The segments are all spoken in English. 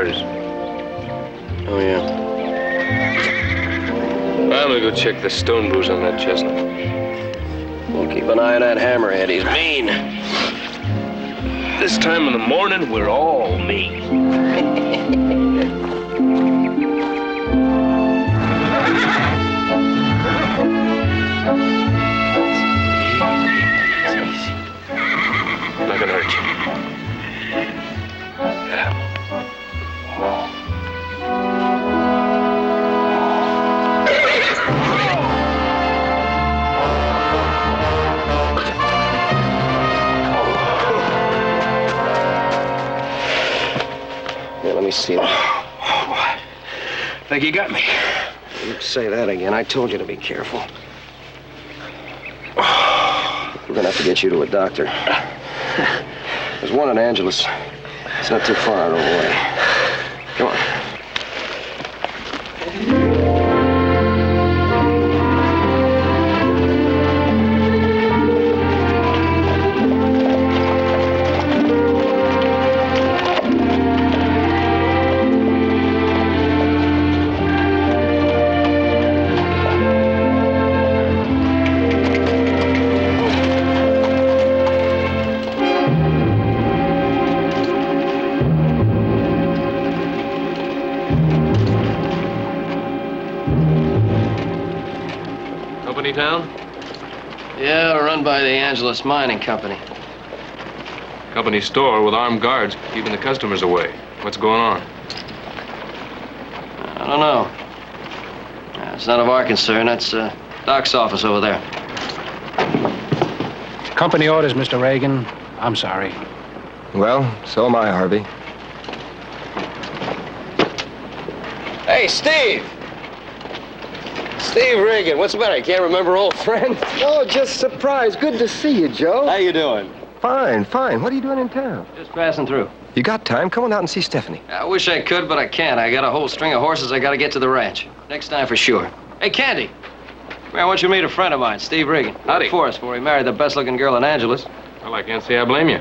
cars. Oh, yeah. I'm gonna go check the stone bruise on that chestnut. Well, keep an eye on that hammerhead. He's mean. This time in the morning, we're all mean. Not gonna hurt you. Yeah. Yeah, let me see that. Think you got me. Don't say that again. I told you to be careful. We're gonna have to get you to a doctor. There's one in Angelus. It's not too far out of the way. Come on. Town? Yeah, run by the Angelus Mining Company. Company store with armed guards keeping the customers away. What's going on? I don't know. It's none of our concern. That's Doc's office over there. Company orders, Mr. Reagan. I'm sorry. Well, so am I, Harvey. Hey, Steve! Steve Reagan, what's the matter? You can't remember old friend? Oh, just surprised. Good to see you, Joe. How you doing? Fine, fine. What are you doing in town? Just passing through. You got time? Come on out and see Stephanie. I wish I could, but I can't. I got a whole string of horses I gotta get to the ranch. Next time for sure. Hey, Candy. Come here, I want you to meet a friend of mine, Steve Reagan. Howdy. For us before he married the best-looking girl in Angelus. Well, I can't say I blame you.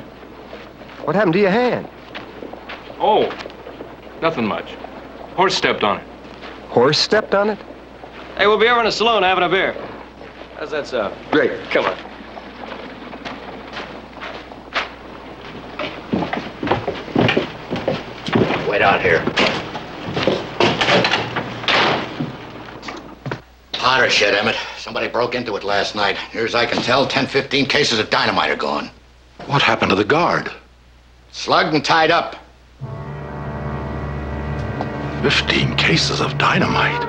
What happened to your hand? Oh, nothing much. Horse stepped on it. Horse stepped on it? Hey, we'll be over in the saloon having a beer. How's that sound? Great. Come on. Wait out here. Powder shed, Emmett. Somebody broke into it last night. Near as I can tell, 10, 15 cases of dynamite are gone. What happened to the guard? Slugged and tied up. 15 cases of dynamite.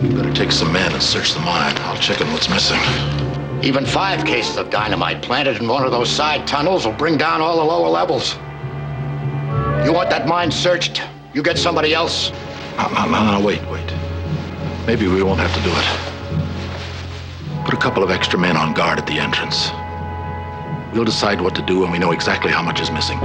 Better take some men and search the mine. I'll check on what's missing. Even 5 cases of dynamite planted in one of those side tunnels will bring down all the lower levels. You want that mine searched? You get somebody else. No, wait. Maybe we won't have to do it. Put a couple of extra men on guard at the entrance. We'll decide what to do when we know exactly how much is missing.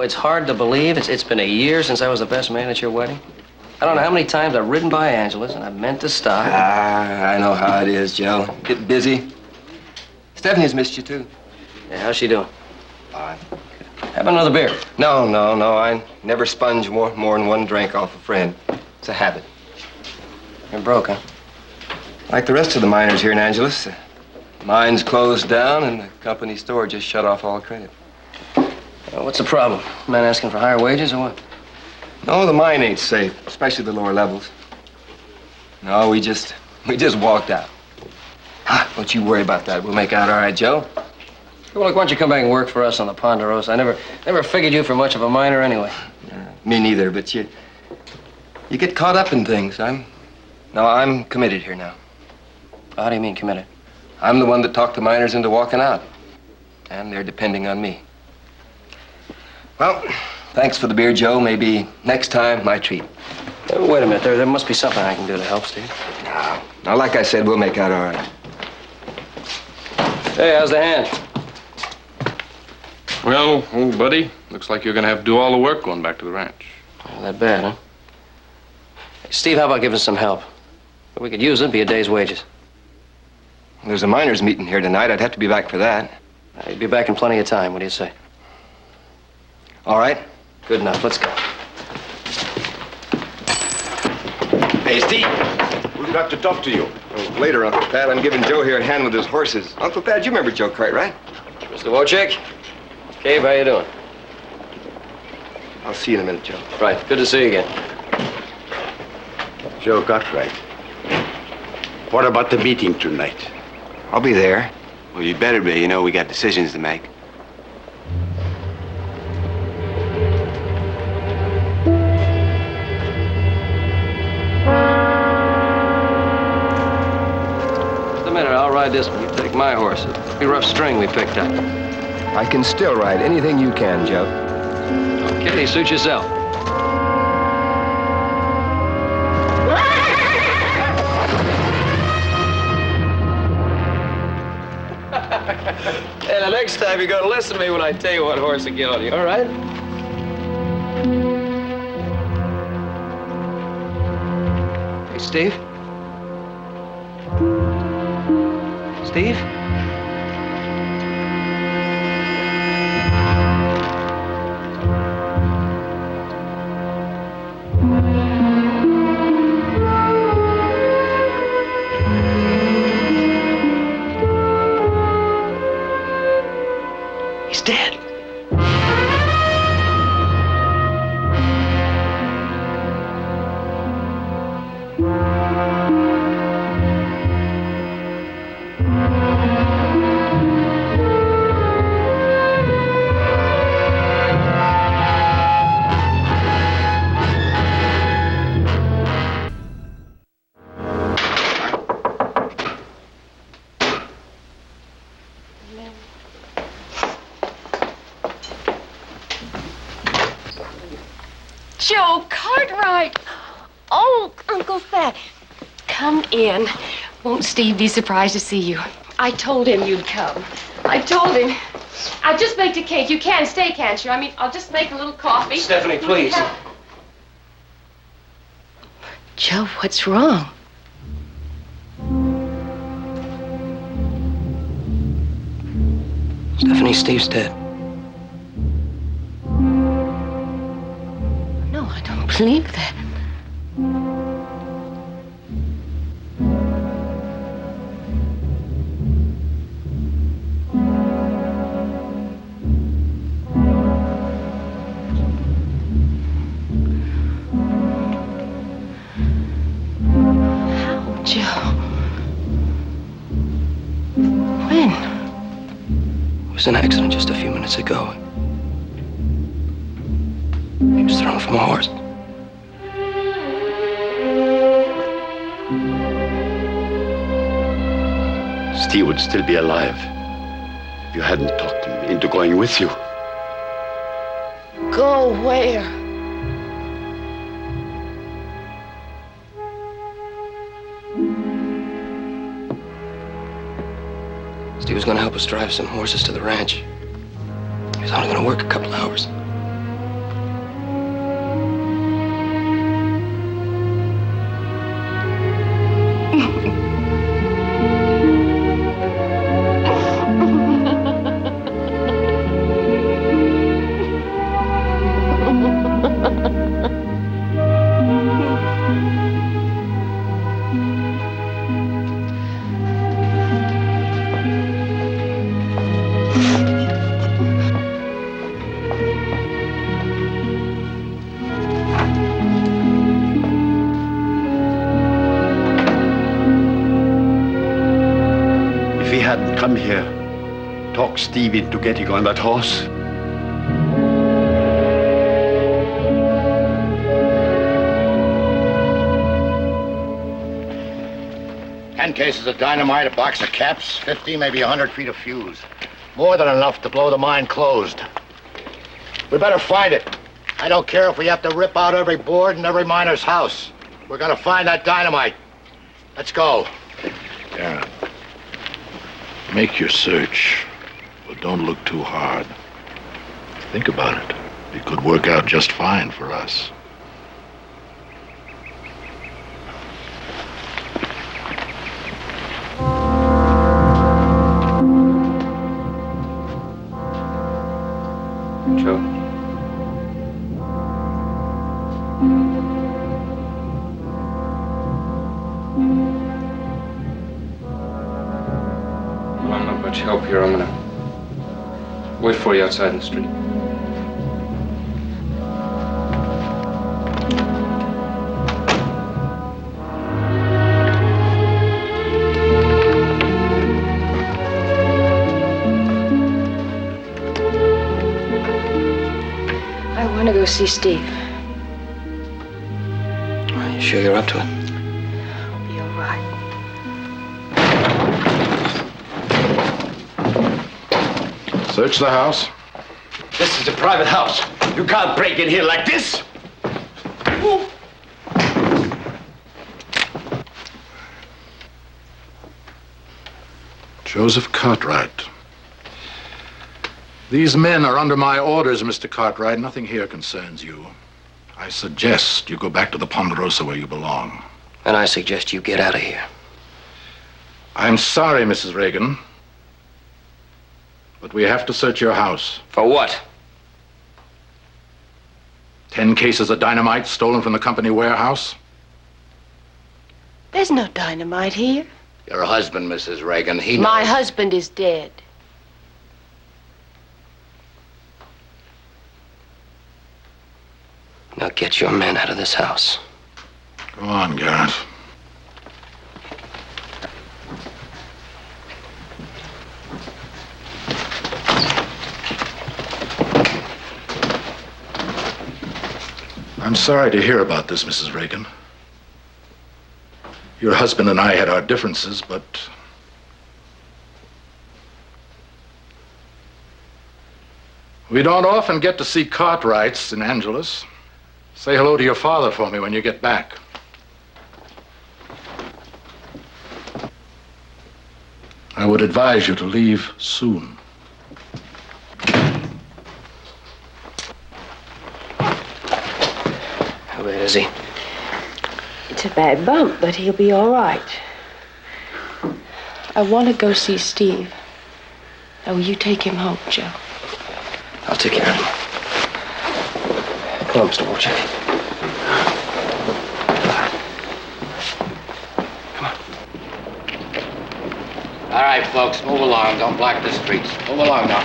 It's hard to believe. It's been a year since I was the best man at your wedding. I don't know how many times I've ridden by Angelus and I've meant to stop. I know how it is, Joe. Get busy. Stephanie's missed you, too. Yeah, how's she doing? Fine. Have another beer. No. I never sponge more than one drink off a friend. It's a habit. You're broke, huh? Like the rest of the miners here in Angelus, Mine's closed down, and the company store just shut off all credit. What's the problem? Man asking for higher wages or what? No, the mine ain't safe, especially the lower levels. No, we just walked out. Don't you worry about that. We'll make out all right, Joe. Well, look, why don't you come back and work for us on the Ponderosa? I never figured you for much of a miner anyway. Me neither, but you get caught up in things. I'm committed here now. How do you mean committed? I'm the one that talked the miners into walking out. And they're depending on me. Well, thanks for the beer, Joe. Maybe next time, my treat. Wait a minute. There must be something I can do to help, Steve. Now, like I said, we'll make out all right. Hey, how's the hand? Well, old buddy, looks like you're gonna have to do all the work going back to the ranch. Not that bad, huh? Hey, Steve, how about giving us some help? If we could use it, it'd be a day's wages. There's a miners' meeting here tonight. I'd have to be back for that. You'd be back in plenty of time. What do you say? All right. Good enough. Let's go. Hey, Steve. We've got to talk to you. Later, Uncle Pat. I'm giving Joe here a hand with his horses. Uncle Pat, you remember Joe Crate, right? Mr. Wojcik? Cave, how you doing? I'll see you in a minute, Joe. Right. Good to see you again. Joe Cartwright. What about the meeting tonight? I'll be there. Well, you better be. You know we got decisions to make. Just a minute. I'll ride this one. You take my horse. It's a pretty rough string we picked up. I can still ride anything you can, Joe. Okay, suit yourself. Hey, the next time you're gonna listen to me when I tell you what horse to get on you, all right? Hey, Steve? Steve? He's dead. Joe Cartwright! Oh, Uncle Fat. Come in. Won't Steve be surprised to see you? I told him you'd come. I told him. I'll just make the cake. You can stay, can't you? I mean, I'll just make a little coffee. Stephanie, please. Joe, what's wrong? Stephanie, Steve's dead. No, I don't believe that. How, Joe? When? It was an accident just a few minutes ago. He was thrown from a horse. Steve would still be alive if you hadn't talked him into going with you. Go where? Steve was going to help us drive some horses to the ranch. He was only going to work a couple hours. come here, talk Steve into getting on that horse. 10 cases of dynamite, a box of caps, 50, maybe 100 feet of fuse. More than enough to blow the mine closed. We better find it. I don't care if we have to rip out every board in every miner's house. We're gonna find that dynamite. Let's go. Yeah. Make your search, but don't look too hard. Think about it. It could work out just fine for us. Joe. Well, I'm not much help here. I'm gonna wait for you outside in the street. I want to go see Steve. Are you sure you're up to it? I'll be all right. Search the house. This is a private house. You can't break in here like this. Joseph Cartwright. These men are under my orders, Mr. Cartwright. Nothing here concerns you. I suggest you go back to the Ponderosa where you belong. And I suggest you get out of here. I'm sorry, Mrs. Reagan, but we have to search your house. For what? 10 cases of dynamite stolen from the company warehouse. There's no dynamite here. Your husband, Mrs. Reagan, he knows. My husband is dead. Now get your men out of this house. Go on, Garrett. I'm sorry to hear about this, Mrs. Reagan. Your husband and I had our differences, but we don't often get to see Cartwrights in Angelus. Say hello to your father for me when you get back. I would advise you to leave soon. How bad is he? It's a bad bump, but he'll be all right. I want to go see Steve. Now, will you take him home, Joe? I'll take care of him. Come on, Mr. Wolchek. Come on. All right, folks, move along. Don't block the streets. Move along now.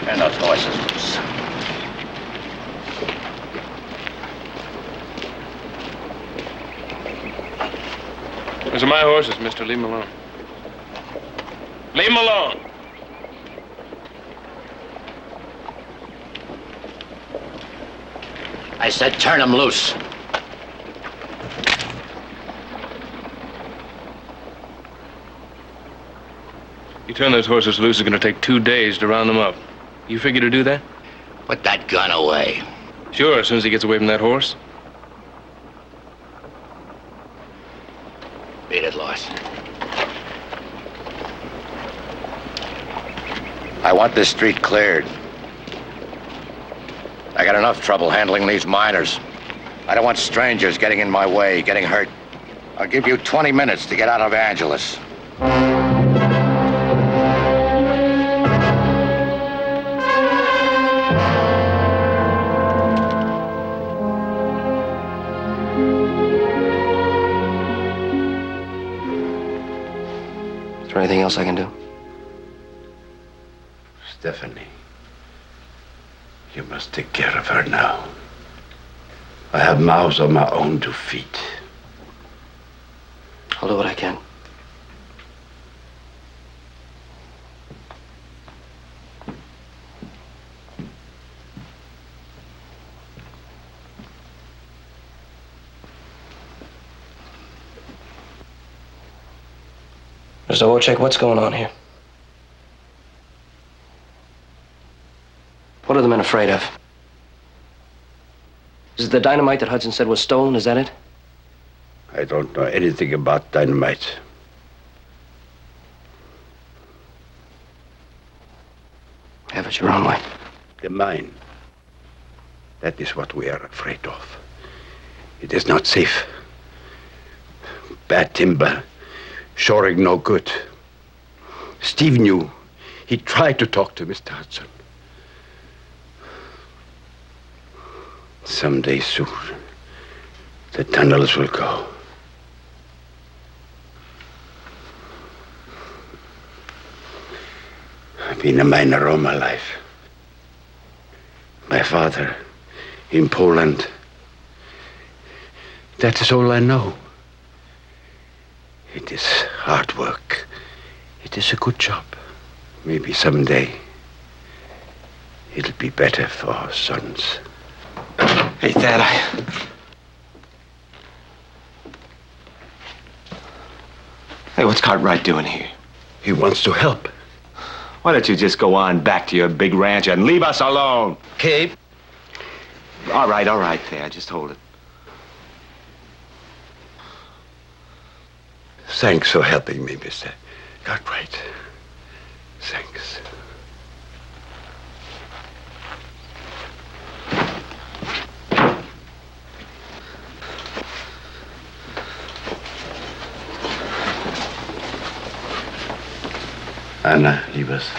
Turn those horses loose. Those are my horses, mister. Leave them alone. Leave them alone. I said turn them loose. You turn those horses loose, it's going to take 2 days to round them up. You figure to do that? Put that gun away. Sure, as soon as he gets away from that horse. Beat it, Lois. I want this street cleared. I got enough trouble handling these miners. I don't want strangers getting in my way, getting hurt. I'll give you 20 minutes to get out of Angelus. Is there anything else I can do? Stephanie, you must take care of her now. I have mouths of my own to feed. I'll do what I can. Mr. Wojcik, what's going on here? What are the men afraid of? Is it the dynamite that Hudson said was stolen? Is that it? I don't know anything about dynamite. Have it your own way. The mine. That is what we are afraid of. It is not safe. Bad timber. Shoring no good. Steve knew. He tried to talk to Mr. Hudson. Someday soon, the tunnels will go. I've been a miner all my life. My father in Poland. That is all I know. It is hard work. It is a good job. Maybe someday it'll be better for our sons. Hey, Thad, Hey, what's Cartwright doing here? He wants to help. Why don't you just go on back to your big ranch and leave us alone? Cape. All right, Thad, just hold it. Thanks for helping me, Mr. Cartwright. Thanks. Anna, leave us.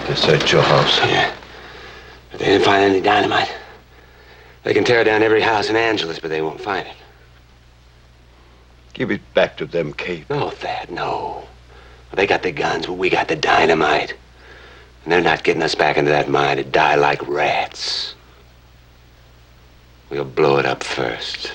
They search your house. Yeah. But they didn't find any dynamite. They can tear down every house in Angelus, but they won't find it. Give it back to them, Cape. No, Thad, no. They got the guns, but we got the dynamite. And they're not getting us back into that mine to die like rats. We'll blow it up first.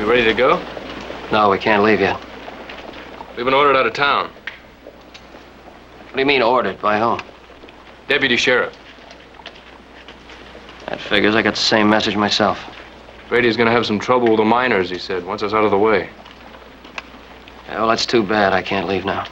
Ready to go? No, we can't leave yet. We've been ordered out of town. What do you mean, ordered? By whom? Deputy Sheriff. That figures. I got the same message myself. Brady's gonna have some trouble with the miners, he said, once it's out of the way. Yeah, well, that's too bad. I can't leave now.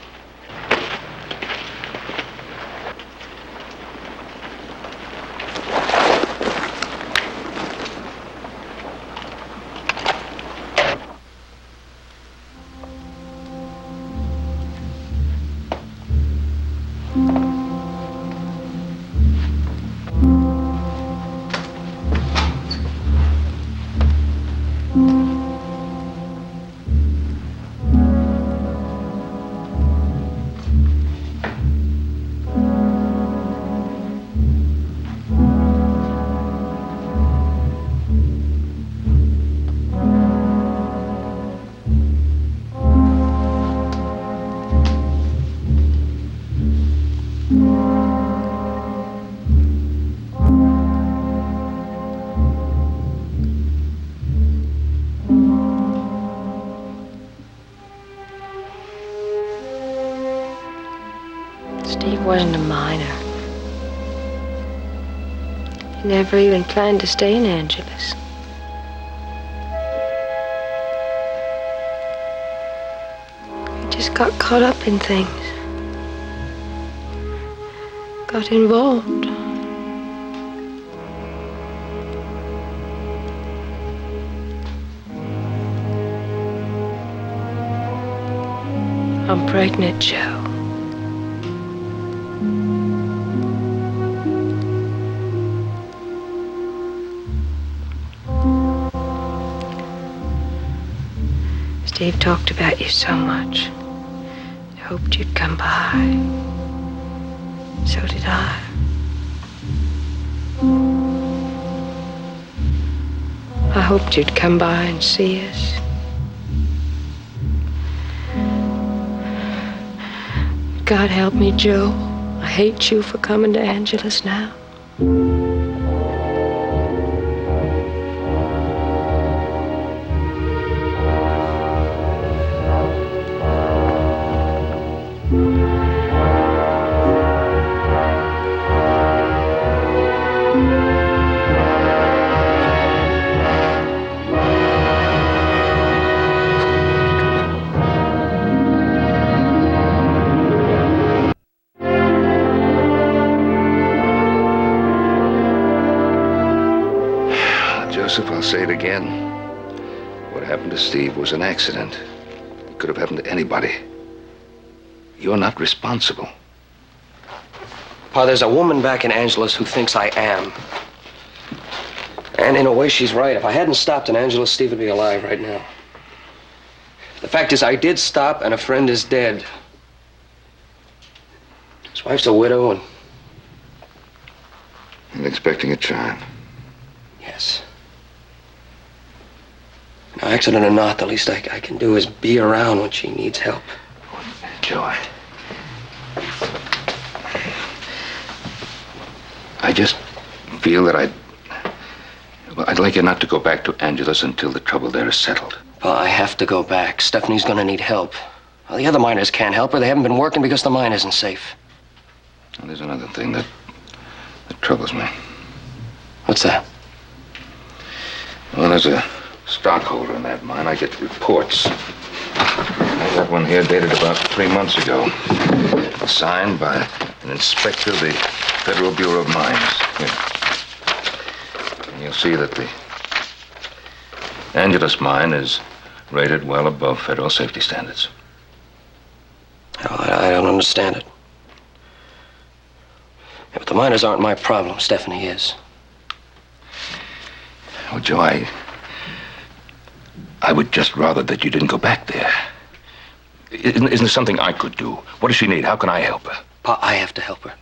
Steve wasn't a miner. He never even planned to stay in Angelus. He just got caught up in things. Got involved. I'm pregnant, Joe. Steve talked about you so much. I hoped you'd come by. So did I. I hoped you'd come by and see us. God help me, Joe. I hate you for coming to Angelus now. Joseph, I'll say it again. What happened to Steve was an accident. It could have happened to anybody. You're not responsible. Pa, there's a woman back in Angelus who thinks I am. And in a way, she's right. If I hadn't stopped in Angelus, Steve would be alive right now. The fact is, I did stop, and a friend is dead. His wife's a widow, And expecting a child. Yes. Now, accident or not, the least I can do is be around when she needs help. Joe, I just feel that I'd like you not to go back to Angelus until the trouble there is settled. Pa, I have to go back. Stephanie's gonna need help. Well, the other miners can't help her. They haven't been working because the mine isn't safe. And there's another thing that troubles me. What's that? Well, as a stockholder in that mine, I get reports. I got one here dated about 3 months ago. Signed by an inspector of the Federal Bureau of Mines. Here. And you'll see that the Angelus mine is rated well above federal safety standards. Oh, I don't understand it. Yeah, but the miners aren't my problem. Stephanie is. Oh, Joe, I would just rather that you didn't go back there. Isn't there something I could do? What does she need? How can I help her? Pa, I have to help her.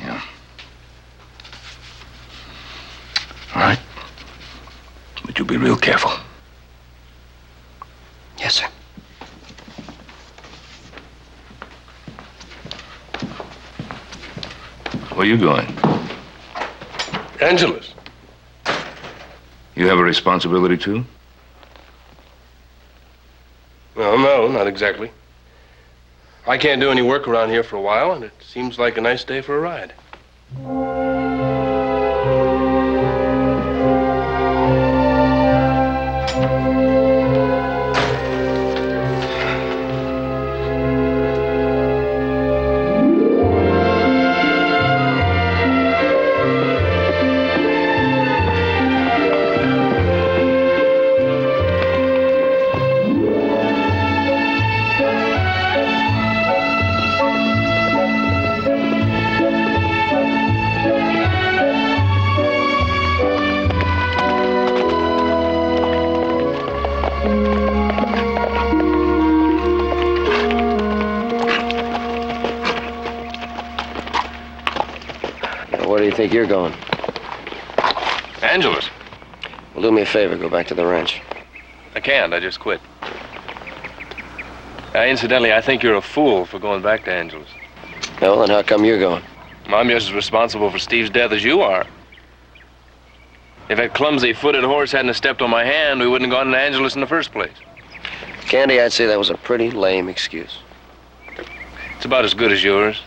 Yeah. All right. But you be real careful. Yes, sir. Where are you going? Angelus. You have a responsibility, too? Well, no, not exactly. I can't do any work around here for a while, and it seems like a nice day for a ride. Where do you think you're going? Angelus. Well, do me a favor, go back to the ranch. I can't. I just quit. Incidentally, I think you're a fool for going back to Angelus. Well, then how come you're going? I'm just as responsible for Steve's death as you are. If that clumsy-footed horse hadn't stepped on my hand, we wouldn't have gone to Angelus in the first place. Candy, I'd say that was a pretty lame excuse. It's about as good as yours.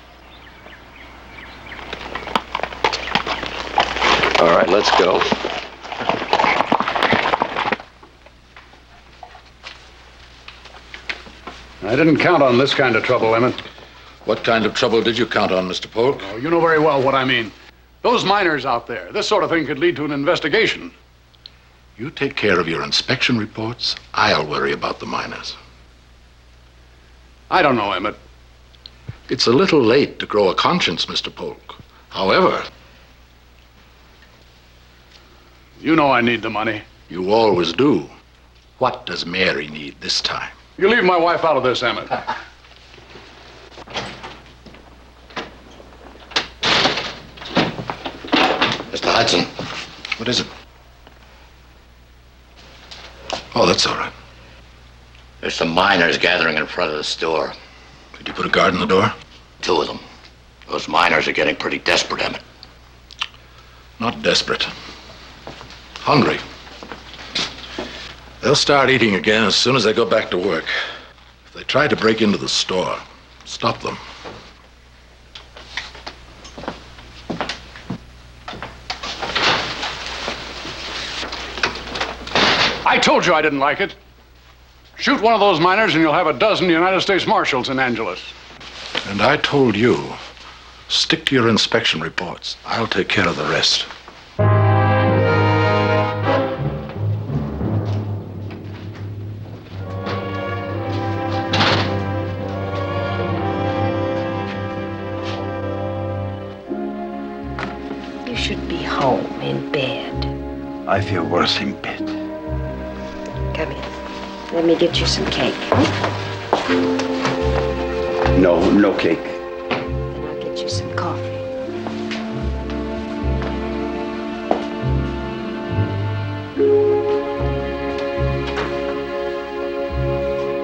All right, let's go. I didn't count on this kind of trouble, Emmett. What kind of trouble did you count on, Mr. Polk? Oh, you know very well what I mean. Those miners out there, this sort of thing could lead to an investigation. You take care of your inspection reports. I'll worry about the miners. I don't know, Emmett. It's a little late to grow a conscience, Mr. Polk. However, You know I need the money. You always do. What does Mary need this time? You leave my wife out of this, Emmett. Mr. Hudson. What is it? Oh, that's all right. There's some miners gathering in front of the store. Did you put a guard in the door? 2 of them. Those miners are getting pretty desperate, Emmett. Not desperate. Hungry. They'll start eating again as soon as they go back to work. If they try to break into the store, stop them. I told you I didn't like it. Shoot one of those miners and you'll have a dozen United States Marshals in Angelus. And I told you, stick to your inspection reports. I'll take care of the rest. You should be home in bed. I feel worse in bed. Come in. Let me get you some cake. No cake. Then I'll get you some coffee.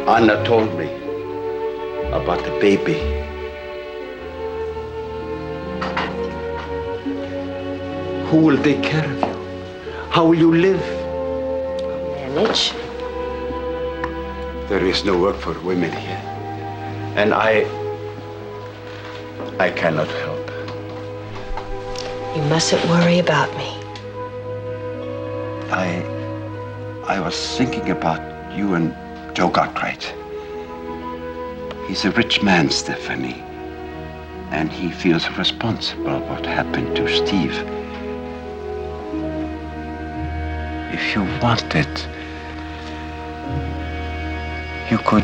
Anna told me about the baby. Who will take care of you? How will you live? I'll manage. There is no work for women here. And I cannot help. You mustn't worry about me. I was thinking about you and Joe Cartwright. He's a rich man, Stephanie. And he feels responsible what happened to Steve. If you wanted, you could.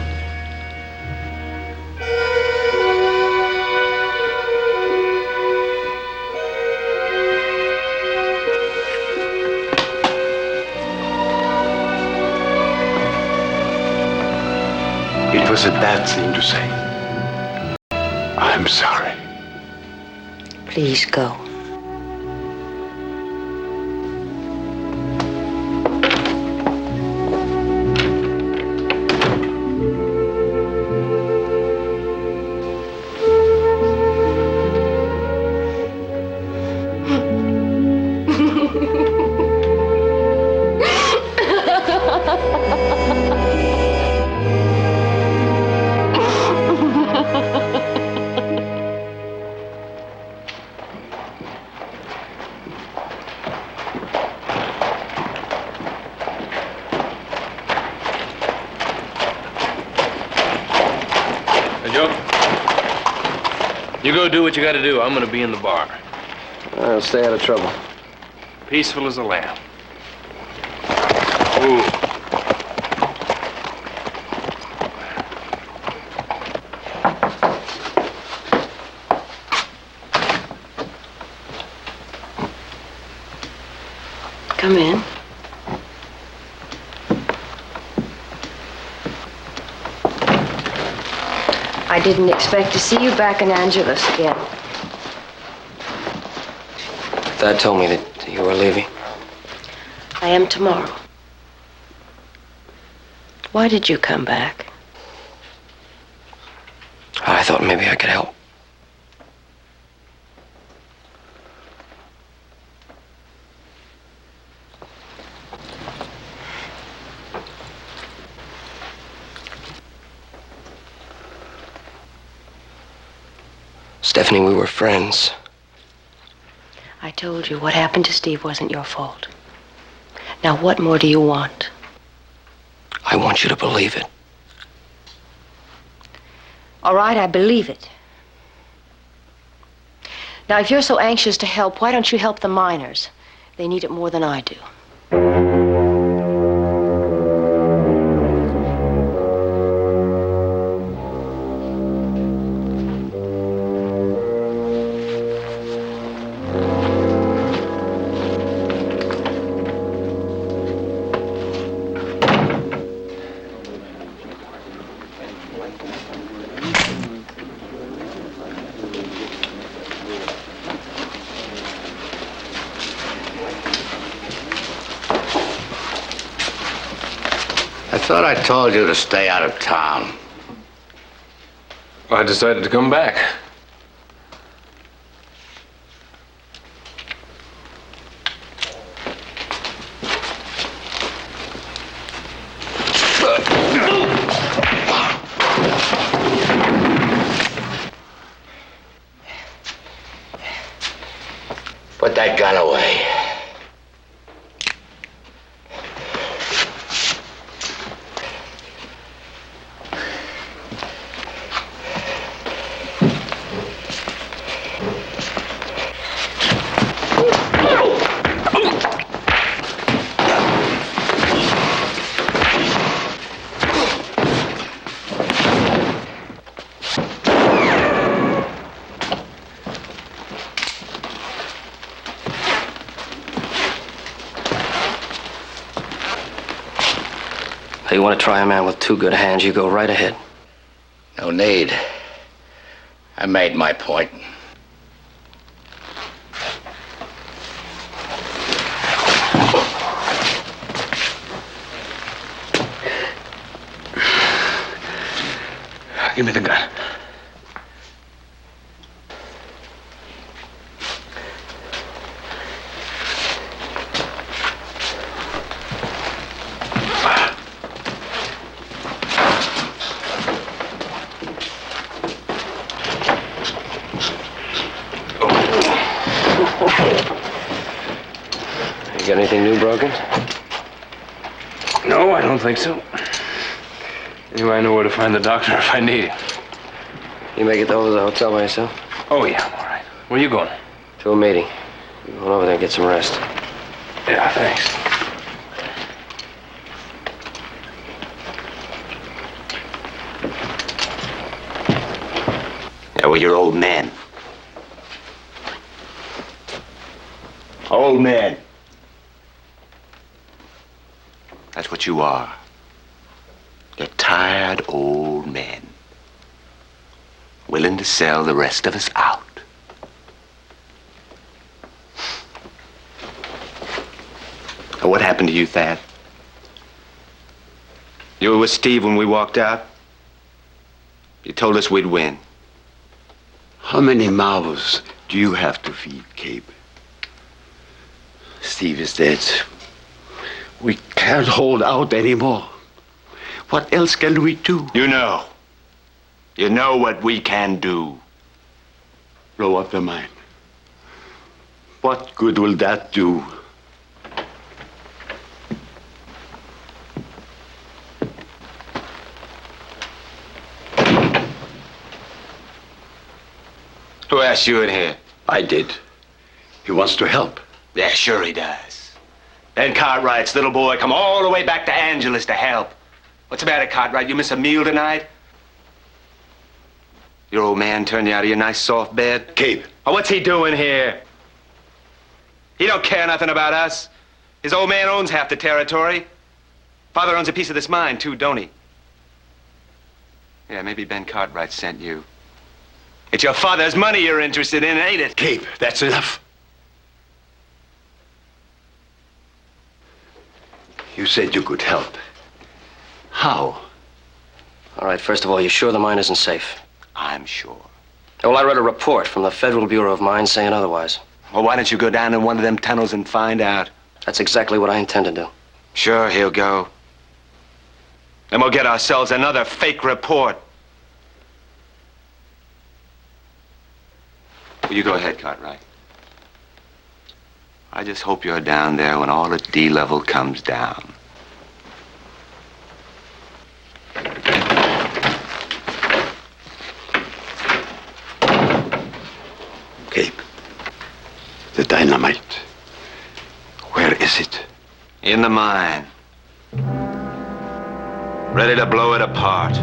It was a bad thing to say. I'm sorry. Please go. You go do what you gotta do. I'm gonna be in the bar. I'll stay out of trouble. Peaceful as a lamb. Ooh. Come in. I didn't expect to see you back in Angelus again. Dad told me that you were leaving. I am tomorrow. Why did you come back? I thought maybe I could help. Stephanie, we were friends. I told you what happened to Steve wasn't your fault. Now, what more do you want? I want you to believe it. All right, I believe it. Now, if you're so anxious to help, why don't you help the miners? They need it more than I do. I thought I told you to stay out of town. Well, I decided to come back. Put that gun away. You want to try a man with two good hands, you go right ahead. No need. I made my point. Give me the gun. You got anything new broken? No, I don't think so. Anyway, I know where to find the doctor if I need him. You make it over to the hotel by yourself? Oh, yeah, I'm all right. Where you going? To a meeting. You going over there and get some rest. Yeah, thanks. Yeah, well, you're old men. Old men. That's what you are. You're tired old men. Willing to sell the rest of us out. Now, what happened to you, Thad? You were with Steve when we walked out? You told us we'd win. How many mouths do you have to feed, Cape? Steve is dead. We can't hold out anymore. What else can we do? You know. You know what we can do. Blow up the mine. What good will that do? Who asked you in here? I did. He wants to help. Yeah, sure he does. Ben Cartwright's little boy come all the way back to Angelus to help. What's the matter, Cartwright? You miss a meal tonight? Your old man turned you out of your nice soft bed? Cape. Oh, what's he doing here? He don't care nothing about us. His old man owns half the territory. Father owns a piece of this mine, too, don't he? Yeah, maybe Ben Cartwright sent you. It's your father's money you're interested in, ain't it? Cape, that's enough. You said you could help. How? All right, first of all, you're sure the mine isn't safe? I'm sure. Well, I read a report from the Federal Bureau of Mines saying otherwise. Well, why don't you go down in one of them tunnels and find out? That's exactly what I intend to do. Sure, he'll go. Then we'll get ourselves another fake report. Well, you go ahead, Cartwright. I just hope you're down there when all the D level comes down. Cape, the dynamite. Where is it? In the mine. Ready to blow it apart.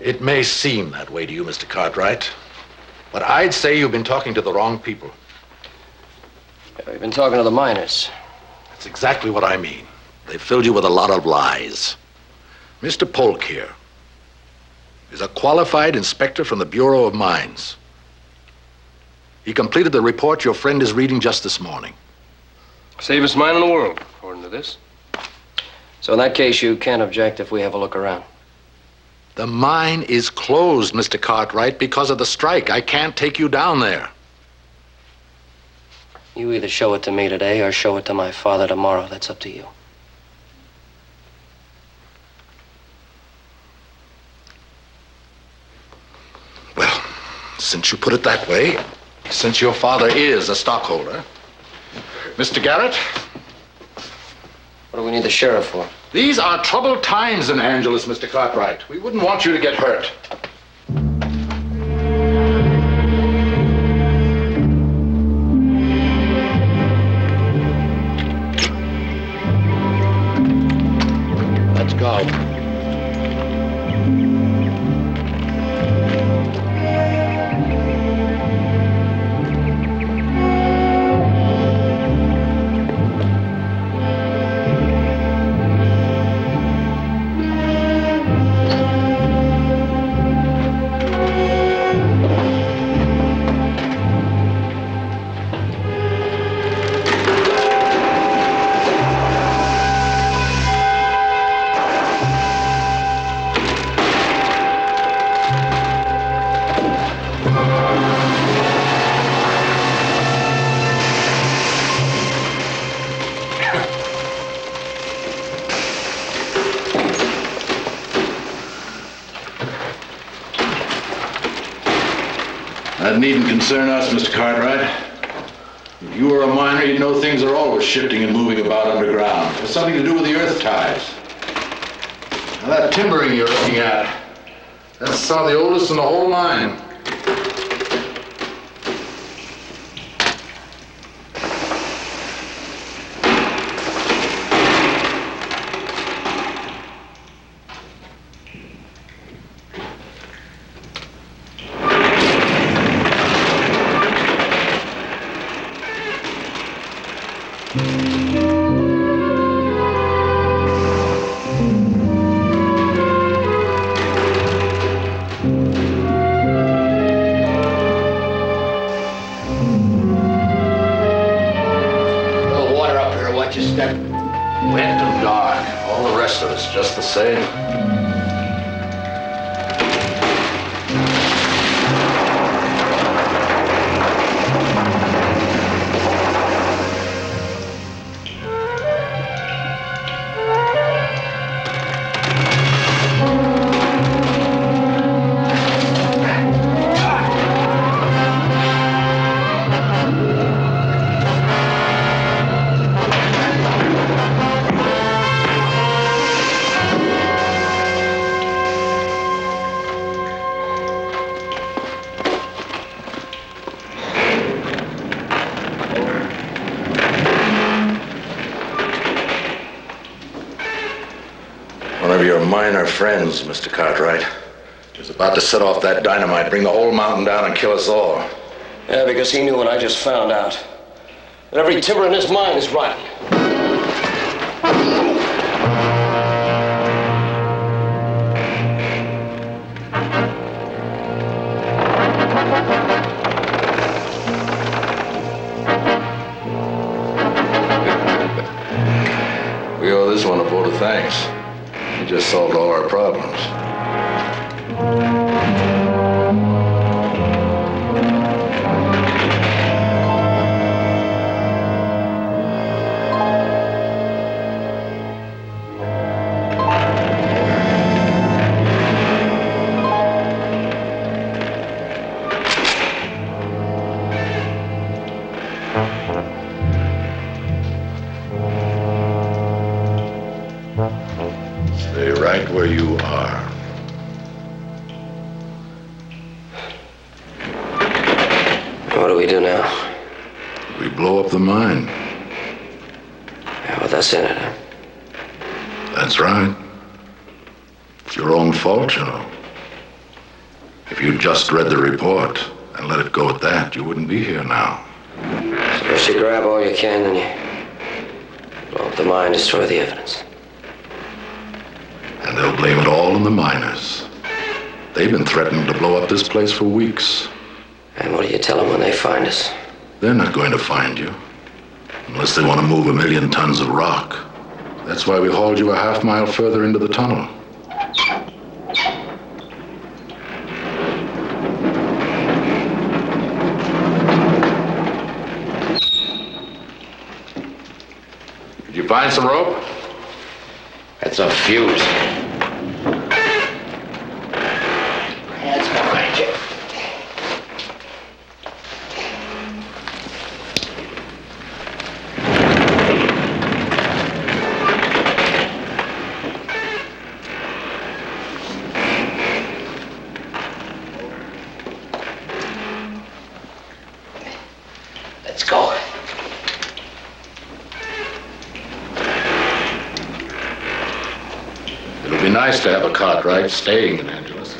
It may seem that way to you, Mr. Cartwright, but I'd say you've been talking to the wrong people. Yeah, we've been talking to the miners. That's exactly what I mean. They filled you with a lot of lies. Mr. Polk here. is a qualified inspector from the Bureau of Mines. He completed the report your friend is reading just this morning. Safest mine in the world, according to this. So in that case, you can't object if we have a look around. The mine is closed, Mr. Cartwright, because of the strike. I can't take you down there. You either show it to me today or show it to my father tomorrow. That's up to you. Well, since you put it that way, since your father is a stockholder, Mr. Garrett? What do we need the sheriff for? These are troubled times in Angelus, Mr. Cartwright. We wouldn't want you to get hurt. Let's go. That needn't concern us, Mr. Cartwright. If you were a miner, you'd know things are always shifting and moving about underground. It has something to do with the earth tides. Now, that timbering you're looking at, that's some of the oldest in the whole mine. Wet and dark. All the rest of it's just the same. One of your miner friends, Mr. Cartwright, is about to set off that dynamite, bring the whole mountain down and kill us all. Yeah, because he knew what I just found out. That every timber in this mine is rotten. We owe this one a vote of thanks. He just solved all our problems. Stay right where you are. What do we do now? We blow up the mine. Yeah, well, that's in it, huh? That's right. It's your own fault, you know. If you'd just read the report and let it go at that, you wouldn't be here now. So first you grab all you can, then you blow up the mine, destroy the evidence. And they'll blame it all on the miners. They've been threatening to blow up this place for weeks. And what do you tell them when they find us? They're not going to find you. Unless they want to move 1 million tons of rock. That's why we hauled you a half-mile further into the tunnel. Did you find some rope? That's a fuse. Hands behind you. Let's go. It'll be nice to have a Cartwright staying in Angelus.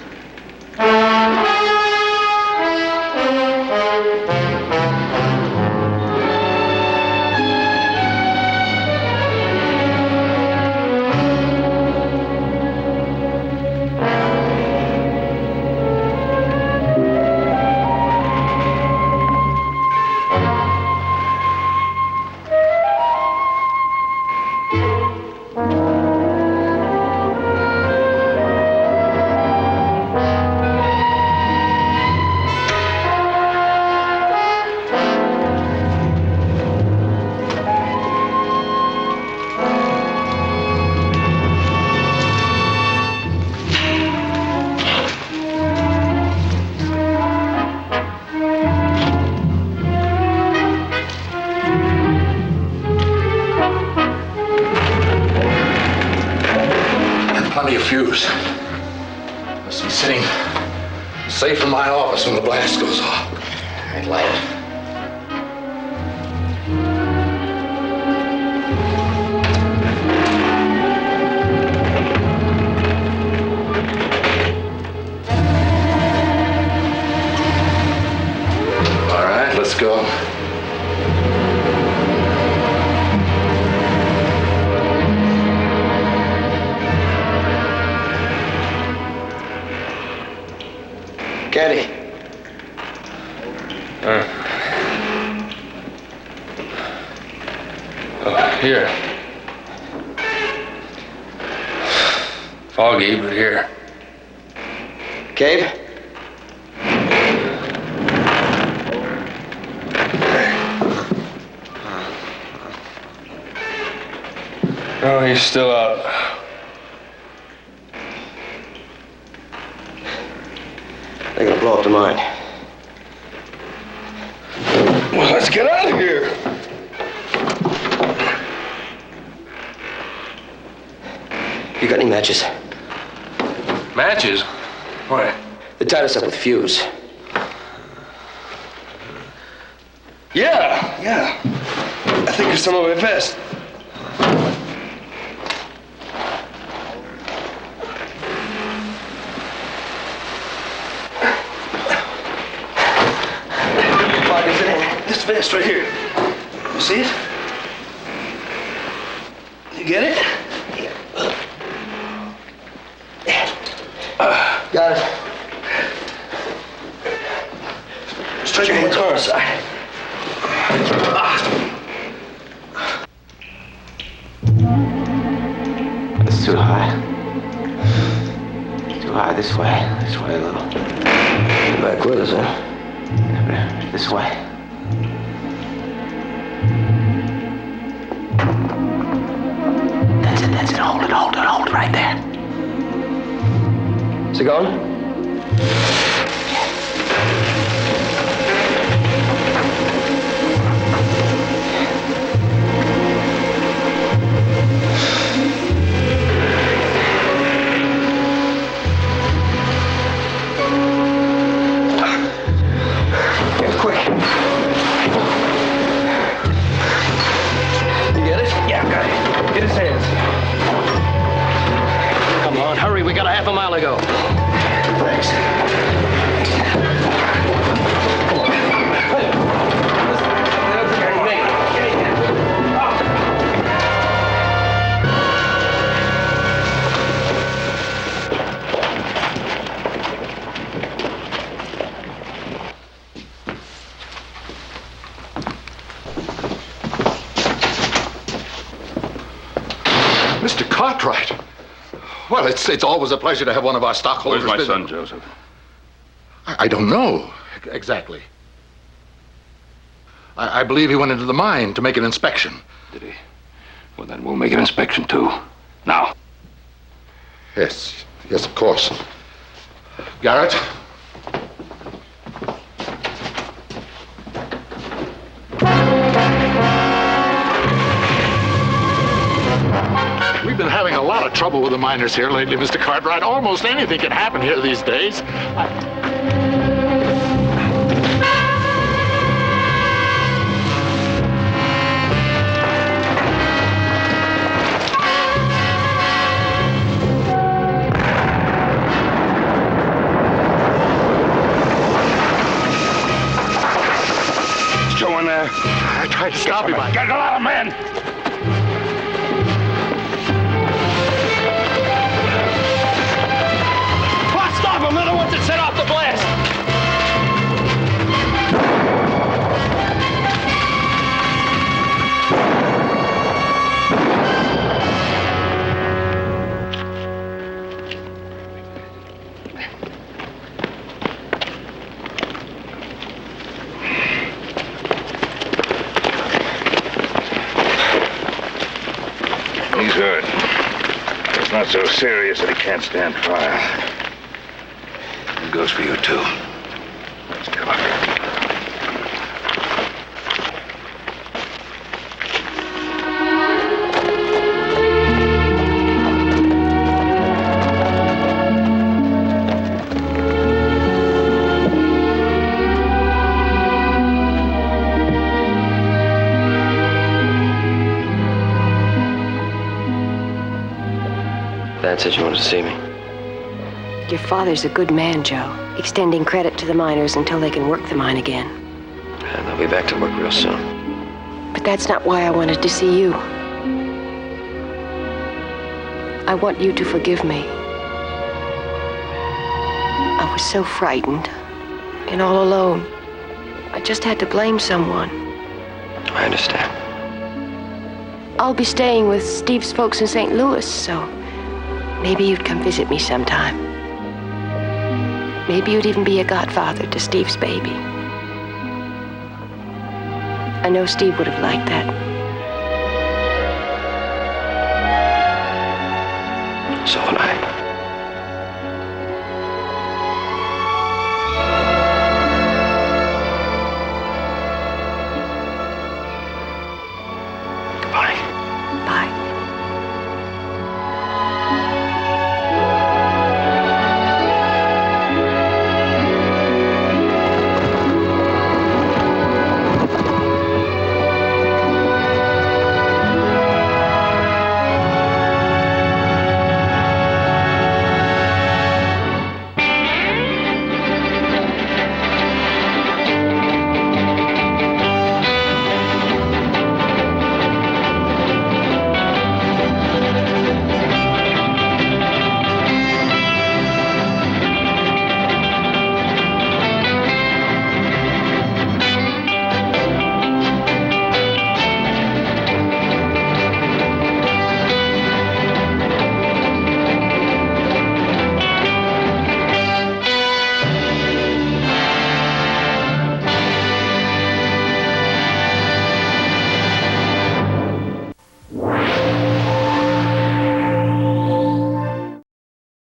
Plenty of fuse. Must be sitting safe in my office when the blast goes off. I'd light it. All right, let's go. Caddy. Oh, here. Foggy, but here. Cave? Oh, he's still out. They're gonna blow up the mine. Well, let's get out of here. You got any matches? Matches? Why? They tied us up with fuse. Yeah. I think there's some on my vest. This vest right here. You see it? You get it? Got it. Stretch your hands on the side. It's too high. Too high this way. This way a little. Back with us, huh? This way. That's it. Hold it right there. Is it going? Get quick. You get it? Yeah, got it. Get his hands. Come on, hurry. We got a half a mile to go. Thanks. Come on. Cartwright. Well, it's always a pleasure to have one of our stockholders. Where's my visit. son, Joseph? I don't know exactly. I believe he went into the mine to make an inspection. Did he? Well, then we'll make an inspection, too. Now. Yes, of course. Garrett? We've been having a lot of trouble with the miners here lately, Mr. Cartwright. Almost anything can happen here these days. I tried to stop him. Get a lot of men! Stop him! They're the ones that set off the blast! He's hurt. It's not so serious that he can't stand trial. It goes for you, too. Let's come up. Dad said you wanted to see me. Your father's a good man, Joe, extending credit to the miners until they can work the mine again. And they'll be back to work real soon. But that's not why I wanted to see you. I want you to forgive me. I was so frightened and all alone. I just had to blame someone. I understand. I'll be staying with Steve's folks in St. Louis, so maybe you'd come visit me sometime. Maybe you'd even be a godfather to Steve's baby. I know Steve would have liked that. So would I.